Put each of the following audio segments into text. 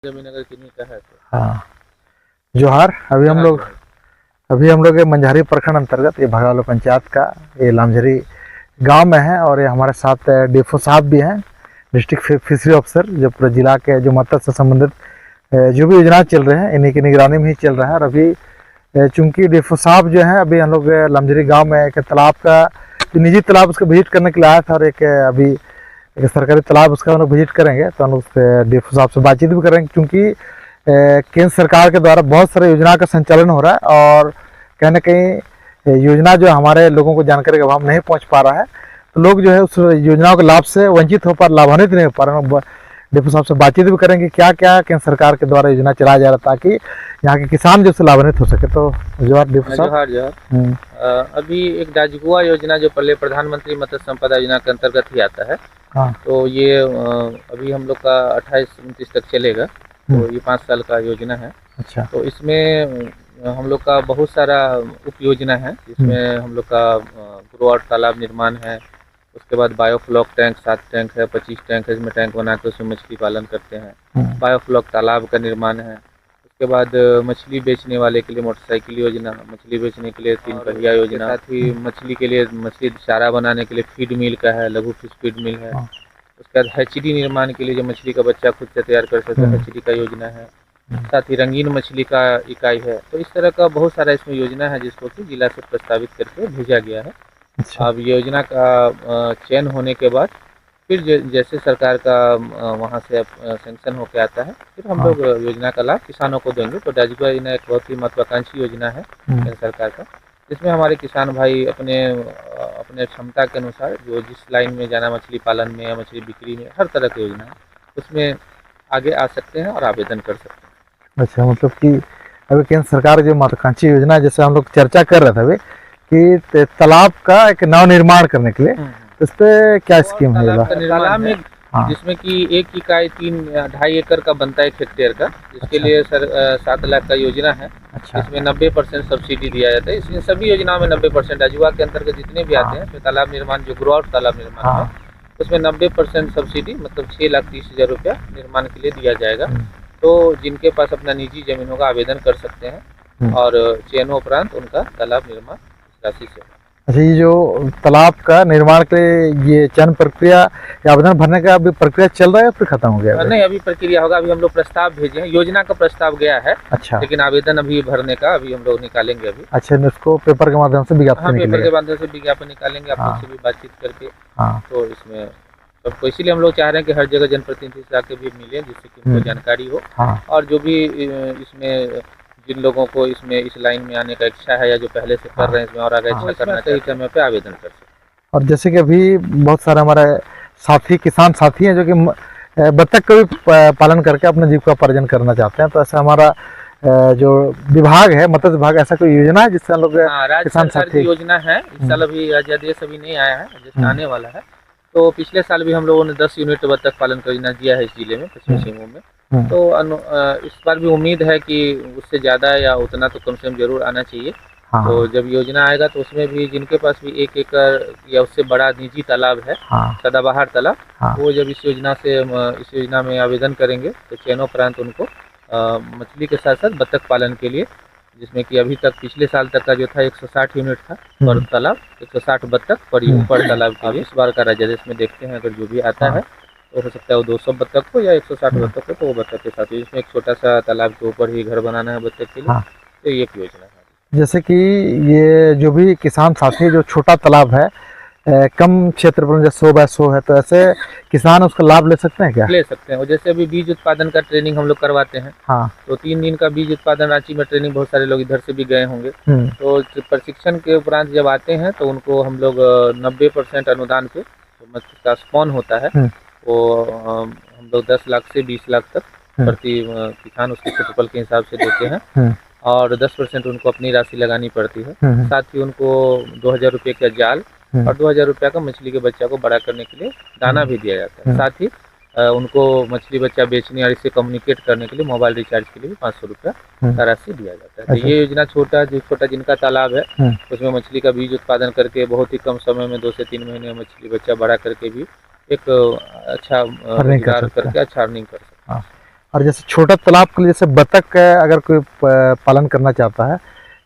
जमीन अगर किन्हीं का है तो। हाँ, जोहार। अभी हम लोग ये मंझारी प्रखंड अंतर्गत ये भगालो पंचायत का ये लामझरी गांव में है और ये हमारे साथ डीएफओ साहब भी हैं, डिस्ट्रिक्ट फिशरी ऑफिसर, जो पूरे जिला के जो मत्स्य से संबंधित जो भी योजना चल रहे हैं इन्हीं की निगरानी में ही चल रहा है। और अभी चूंकि डीएफओ साहब जो है अभी हम लोग लामझरी गाँव में एक तालाब का जो निजी तालाब उसको विजिट करने के लिए आया था और एक अभी एक सरकारी तालाब उसका हम लोग विजिट करेंगे तो हम लोग डीएफओ साहब से बातचीत भी करेंगे, क्योंकि केंद्र सरकार के द्वारा बहुत सारे योजना का संचालन हो रहा है और कहीं ना कहीं योजना जो हमारे लोगों को जानकारी का अभाव नहीं पहुंच पा रहा है, तो लोग जो है उस योजनाओं के लाभ से वंचित हो पा लाभान्वित नहीं हो पा रहे हैं। डीएफओ साहब से बातचीत भी करेंगे क्या क्या केंद्र सरकार के द्वारा योजना चलाया जा रहा है ताकि यहाँ के किसान जो से लाभान्वित हो सके। तो जोहार डीएफओ साहब। जोहार। अभी एक दाजगुआ योजना जो पहले प्रधानमंत्री मत्स्य संपदा योजना के अंतर्गत ही आता है। हाँ। तो ये अभी हम लोग का 28-29 तक चलेगा, तो ये 5 साल का योजना है। अच्छा। तो इसमें हम लोग का बहुत सारा उप योजना है, जिसमें हम लोग का ग्रो आउट तालाब निर्माण है, उसके बाद बायोफ्लॉक टैंक 7 टैंक है, 25 टैंक है, इसमें टैंक बना के उसमें मछली पालन करते हैं। बायोफ्लॉक तालाब का निर्माण है। उसके बाद मछली बेचने वाले के लिए मोटरसाइकिल योजना, मछली बेचने के लिए 3 पहिया योजना, साथ ही मछली के लिए मछली चारा बनाने के लिए फीड मिल का है, लघु फिश फीड मिल है। उसके बाद हैचरी निर्माण के लिए जो मछली का बच्चा खुद से तैयार कर सकते हैं, हैचरी का योजना है। साथ ही रंगीन मछली का इकाई है। तो इस तरह का बहुत सारा इसमें योजना है जिसको कि जिला से प्रस्तावित करके भेजा गया है। अच्छा। अब योजना का चयन होने के बाद फिर जैसे सरकार का वहाँ से सैंक्शन होकर आता है, फिर हम लोग योजना का लाभ किसानों को देंगे। तो दाजगुआ योजना एक बहुत ही महत्वाकांक्षी योजना है केंद्र सरकार का, जिसमें हमारे किसान भाई अपने क्षमता के अनुसार जो जिस लाइन में जाना, मछली पालन में या मछली बिक्री में, हर तरह की योजना है, उसमें आगे आ सकते हैं और आवेदन कर सकते हैं। अच्छा, मतलब कि अभी केंद्र सरकार जो महत्वाकांक्षी योजना है, जैसे हम लोग चर्चा कर रहे थे अभी कि तालाब का एक नव निर्माण करने के लिए, इस पे क्या स्कीम है? तालाब में जिसमें कि एक इकाई 3-2.5 एकड़ का बनता है, 1 हेक्टेयर का, जिसके लिए 7 लाख का योजना है। अच्छा। इसमें 90% सब्सिडी दिया जाता है। इसमें सभी योजनाओं में 90% दाजगुआ के अंतर्गत जितने भी आते हैं, फिर तालाब निर्माण जो ग्रो आउट तालाब निर्माण है, उसमें 90% सब्सिडी मतलब 6,30,000 रुपया निर्माण के लिए दिया जाएगा। तो जिनके पास अपना निजी जमीन होगा आवेदन कर सकते हैं और चयनोपरांत उनका तालाब निर्माण राशि से। अच्छा, ये जो तालाब का निर्माण के ये चयन प्रक्रिया या आवेदन भरने का अभी प्रक्रिया चल रहा है या फिर खत्म हो गया? नहीं, अभी प्रक्रिया होगा। अभी हम लोग प्रस्ताव भेजे हैं, योजना का प्रस्ताव गया है। अच्छा। लेकिन आवेदन अभी भरने का अभी हम लोग निकालेंगे अभी। अच्छा, इसको पेपर के माध्यम से विज्ञापन? हाँ, पेपर के माध्यम से विज्ञापन निकालेंगे, आप लोग से भी बातचीत करके। तो इसमें तो इसीलिए हम लोग चाह रहे हैं कि हर जगह जनप्रतिनिधि से आके भी मिले, जिससे कि उनको जानकारी हो। और जो भी इसमें जिन लोगों को इसमें इस लाइन में आने का इच्छा है या जो पहले से कर रहे हैं इसमें और आगे अच्छा करना चाहिए, समय पे आवेदन कर सकते। और जैसे कि अभी बहुत सारे हमारे साथी किसान साथी हैं जो कि बत्तख का भी पालन करके अपना जीविकोपार्जन करना चाहते हैं, तो ऐसा हमारा जो विभाग है, मत्स्य विभाग, ऐसा कोई योजना है जिससे हम लोग किसान साथी योजना है। इस साल अभी अध्यादेश अभी नहीं आया है, जैसे आने वाला है। तो पिछले साल भी हम लोगों ने 10 यूनिट बत्तख पालन का योजना दिया है इस जिले में, पश्चिमी सिंहभूम में। तो इस बार भी उम्मीद है कि उससे ज़्यादा या उतना तो कम से कम जरूर आना चाहिए। तो जब योजना आएगा तो उसमें भी जिनके पास भी 1 एकड़ या उससे बड़ा निजी तालाब है, सदाबहार तालाब, वो जब इस योजना में आवेदन करेंगे तो चयनोपरांत उनको मछली के साथ साथ बत्तख पालन के लिए, जिसमें कि अभी तक पिछले साल तक का जो था 160 यूनिट था पर तालाब, 160 बत्तख पर तालाब के लिए। इस बार का अध्यादेश में देखते हैं, अगर जो भी आता है तो हो सकता है वो 200 बत्तख को या 160 बत्तख को, तो वो बत्तख के साथ इसमें एक छोटा सा तालाब के ऊपर ही घर बनाना है बत्तख के लिए। तो ये एक योजना है। जैसे कि ये जो भी किसान साथी जो छोटा तालाब है, कम क्षेत्र पर, जैसे 100 बाय 100 है, तो ऐसे किसान उसका लाभ ले सकते हैं क्या? ले सकते हैं। और जैसे अभी बीज उत्पादन का ट्रेनिंग हम लोग करवाते हैं, तो 3 दिन का बीज उत्पादन रांची में ट्रेनिंग, बहुत सारे लोग इधर से भी गए होंगे। तो प्रशिक्षण के उपरांत जब आते हैं तो उनको हम लोग 90% अनुदान पे मत्स्य का स्पॉन होता है, वो हम लोग 10 लाख से 20 लाख तक प्रति किसान उसके क्षेत्रफल के हिसाब से देते हैं। और 10% उनको अपनी राशि लगानी पड़ती है। साथ ही उनको 2,000 रुपये का जाल और 2,000 रुपये का मछली के बच्चा को बड़ा करने के लिए दाना भी दिया जाता है। साथ ही उनको मछली बच्चा बेचने और इससे कम्युनिकेट करने के लिए मोबाइल रिचार्ज के लिए भी 500 रुपया का राशि दिया जाता है। तो ये योजना छोटा जिनका तालाब है उसमें मछली का बीज उत्पादन करके बहुत ही कम समय में 2 से 3 महीने में मछली बच्चा बड़ा करके भी एक अच्छा रोजगार करके अच्छा अर्निंग कर सकते हैं। और जैसे छोटा तालाब के लिए जैसे बतख का अगर कोई पालन करना चाहता है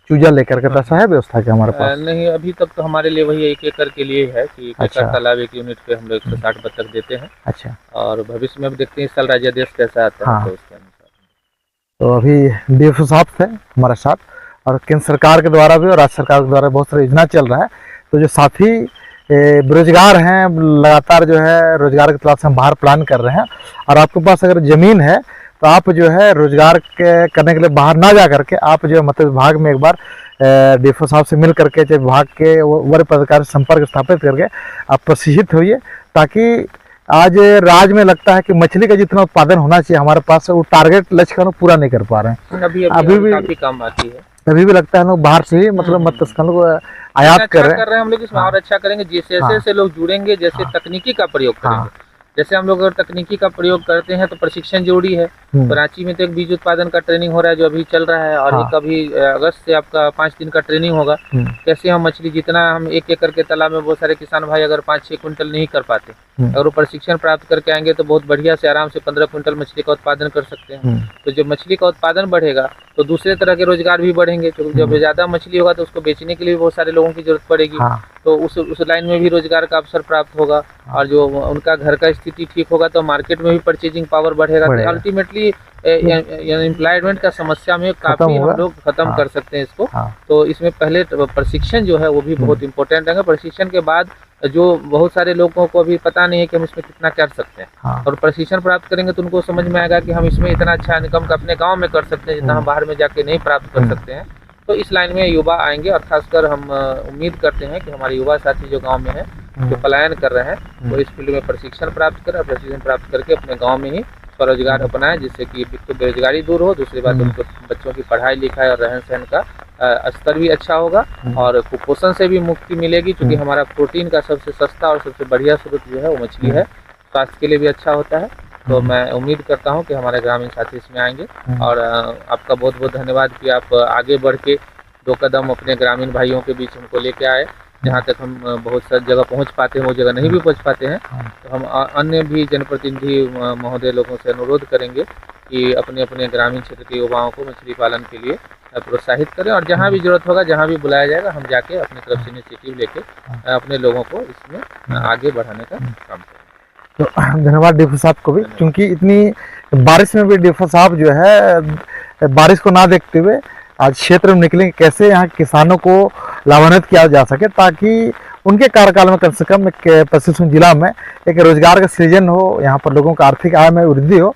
चूजा लेकर के, तो ऐसा है व्यवस्था क्या हमारे पास? नहीं, अभी तक तो हमारे लिए वही 1 एकड़ के लिए है कि 1 एकड़ तालाब 1 यूनिट पे हम लोग 160 बत्तख देते हैं। अच्छा, और भविष्य में भी देखते हैं इस साल राज्यादेश कैसा आता है, तो उसके अनुसार। तो अभी डीएफओ साहब थे हमारे साथ, और केंद्र सरकार के द्वारा भी और राज्य सरकार के द्वारा बहुत सारी योजना चल रहा है। तो जो साथी बेरोजगार हैं, लगातार जो है रोजगार की तलाश में बाहर प्लान कर रहे हैं, और आपके पास अगर ज़मीन है तो आप जो है रोजगार करने के लिए बाहर ना जा करके आप जो है मत्स्य विभाग में एक बार डीएफओ साहब से मिल करके, जो विभाग के वरीय पदाधिकारी से संपर्क स्थापित करके आप प्रशिक्षित होइए, ताकि आज राज्य में लगता है कि मछली का जितना उत्पादन होना चाहिए हमारे पास, वो टारगेट लक्ष्य का पूरा नहीं कर पा रहे हैं। अभी भी काफी कम आती है। अभी भी लगता है लोग बाहर से ही मतलब मत्स्य को आयात कर रहे हैं। हम लोग इसमें और अच्छा करेंगे, जैसे जैसे लोग जुड़ेंगे, जैसे तकनीकी का प्रयोग करेंगे। जैसे हम लोग अगर तकनीकी का प्रयोग करते हैं तो प्रशिक्षण जरूरी है। तो रांची में तो एक बीज उत्पादन का ट्रेनिंग हो रहा है जो अभी चल रहा है, और एक अभी अगस्त से आपका 5 दिन का ट्रेनिंग होगा। कैसे हम मछली, जितना हम 1 एकड़ के तालाब में बहुत सारे किसान भाई अगर 5-6 क्विंटल नहीं कर पाते, अगर वो प्रशिक्षण प्राप्त करके आएंगे तो बहुत बढ़िया से आराम से 15 क्विंटल मछली का उत्पादन कर सकते हैं। तो जब मछली का उत्पादन बढ़ेगा तो दूसरे तरह के रोजगार भी बढ़ेंगे, क्योंकि जब ज्यादा मछली होगा तो उसको बेचने के लिए भी बहुत सारे लोगों की जरूरत पड़ेगी। तो उस लाइन में भी रोजगार का अवसर प्राप्त होगा, और जो उनका घर का स्थिति ठीक होगा तो मार्केट में भी परचेजिंग पावर बढ़ेगा। तो अल्टीमेटली एम्प्लॉयमेंट का समस्या में काफी हम लोग खत्म कर सकते हैं इसको। तो इसमें पहले प्रशिक्षण जो है वो भी बहुत इंपॉर्टेंट है। प्रशिक्षण के बाद जो बहुत सारे लोगों को अभी पता नहीं है कि हम इसमें कितना कर सकते हैं, और प्रशिक्षण प्राप्त करेंगे तो उनको समझ में आएगा कि हम इसमें इतना अच्छा इनकम अपने गाँव में कर सकते हैं जितना हम बाहर में जाके नहीं प्राप्त कर सकते हैं। तो इस लाइन में युवा आएंगे, और खासकर हम उम्मीद करते हैं कि हमारे युवा साथी जो गांव में हैं, जो पलायन कर रहे हैं, वो इस फील्ड में प्रशिक्षण प्राप्त करें, और प्रशिक्षण प्राप्त करके अपने गांव में ही स्वरोजगार अपनाएं, जिससे कि तो बेरोजगारी दूर हो, दूसरी बात उनको बच्चों की पढ़ाई लिखाई और रहन सहन का स्तर भी अच्छा होगा, और कुपोषण से भी मुक्ति मिलेगी, क्योंकि हमारा प्रोटीन का सबसे सस्ता और सबसे बढ़िया स्रोत जो है वो मछली है। स्वास्थ्य के लिए भी अच्छा होता है। तो मैं उम्मीद करता हूं कि हमारे ग्रामीण साथी इसमें आएंगे, और आपका बहुत बहुत धन्यवाद कि आप आगे बढ़ के 2 कदम अपने ग्रामीण भाइयों के बीच हमको लेके आए। जहां तक हम बहुत सारी जगह पहुंच पाते हैं वो जगह नहीं भी पहुंच पाते हैं, तो हम अन्य भी जनप्रतिनिधि महोदय लोगों से अनुरोध करेंगे कि अपने अपने ग्रामीण क्षेत्र के युवाओं को मछली पालन के लिए प्रोत्साहित करें, और जहां भी जरूरत होगा, जहां भी बुलाया जाएगा, हम जाके अपनी तरफ से इनिशिएटिव लेके अपने लोगों को इसमें आगे बढ़ाने का काम करें। तो धन्यवाद डीएफओ साहब को भी, क्योंकि इतनी बारिश में भी डीएफओ साहब जो है बारिश को ना देखते हुए आज क्षेत्र में निकलेंगे, कैसे यहाँ किसानों को लाभान्वित किया जा सके, ताकि उनके कार्यकाल में कम से कम पश्चिम सिंहभूम जिला में एक रोजगार का सृजन हो, यहाँ पर लोगों का आर्थिक आय में वृद्धि हो।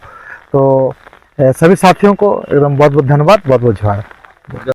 तो सभी साथियों को एकदम बहुत बहुत धन्यवाद, बहुत बहुत जोहार।